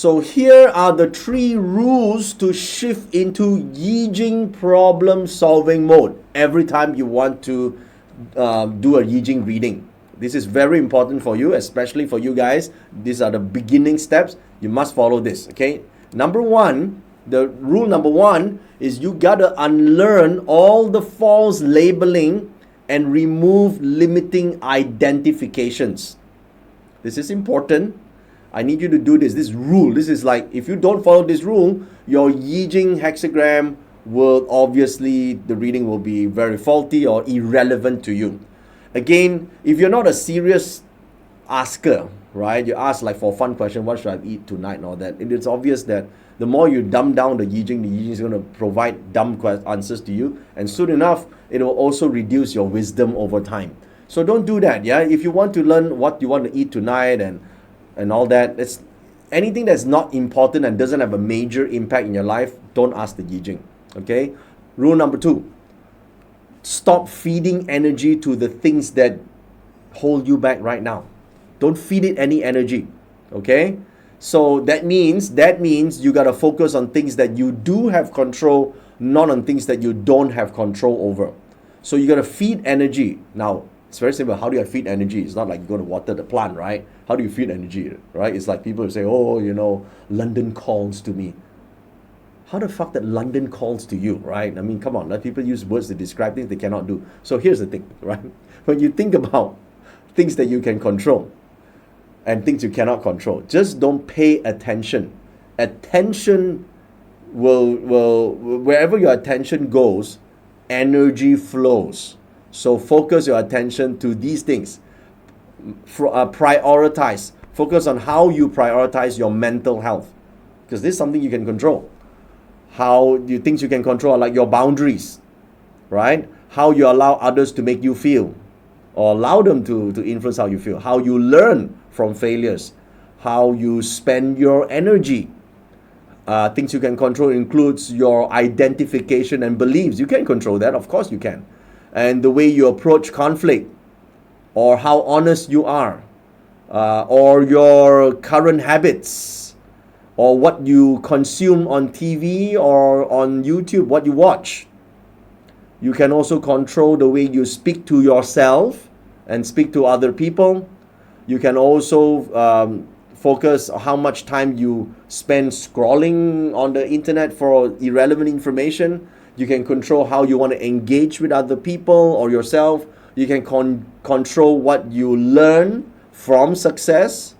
So here are the 3 rules to shift into Yi Jing problem solving mode every time you want to do a Yi Jing reading. This is very important for you, especially for you guys. These are the beginning steps. You must follow this, okay? Rule number one is you gotta unlearn all the false labeling and remove limiting identifications. This is important. I need you to do this. This rule, this is like, if you don't follow this rule, your Yi Jing hexagram will obviously, the reading will be very faulty or irrelevant to you. Again, if you're not a serious asker, right? You ask like for a fun question, what should I eat tonight and all that. It's obvious that the more you dumb down the Yi Jing is going to provide dumb answers to you. And soon enough, it will also reduce your wisdom over time. So don't do that, yeah? If you want to learn what you want to eat tonight and all that, it's anything that's not important and doesn't have a major impact in your life, don't ask the Yi Jing, okay? Rule number 2, stop feeding energy to the things that hold you back right now. Don't feed it any energy, okay? So that means you got to focus on things that you do have control, not on things that you don't have control over. So you got to feed energy. Now, it's very simple. How do I feed energy? It's not like you're going to water the plant, right? How do you feed energy, right? It's like people say, oh, you know, London calls to me. How the fuck that London calls to you, right? I mean, come on, let people use words to describe things they cannot do. So here's the thing, right? When you think about things that you can control and things you cannot control, just don't pay attention. Attention will wherever your attention goes, energy flows. So focus your attention to these things. Prioritize. Focus on how you prioritize your mental health, because this is something you can control. Things you can control are like your boundaries, right? How you allow others to make you feel, or allow them to influence how you feel. How you learn from failures. How you spend your energy. Things you can control includes your identification and beliefs. You can control that, of course you can. And the way you approach conflict, or how honest you are, or your current habits, or what you consume on TV or on YouTube, what you watch. You can also control the way you speak to yourself and speak to other people. You can also focus on how much time you spend scrolling on the internet for irrelevant information. You can control how you want to engage with other people or yourself. You can control what you learn from success.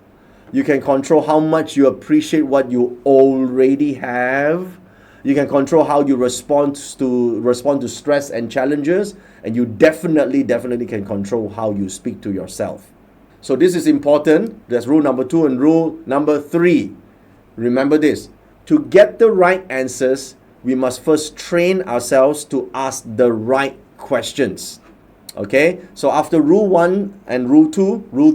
You can control how much you appreciate what you already have. You can control how you respond to stress and challenges. And you definitely can control how you speak to yourself. So this is important. That's rule number 2. And rule number 3. Remember this. To get the right answers, we must first train ourselves to ask the right questions. Okay? So after rule 1 and rule 2, rule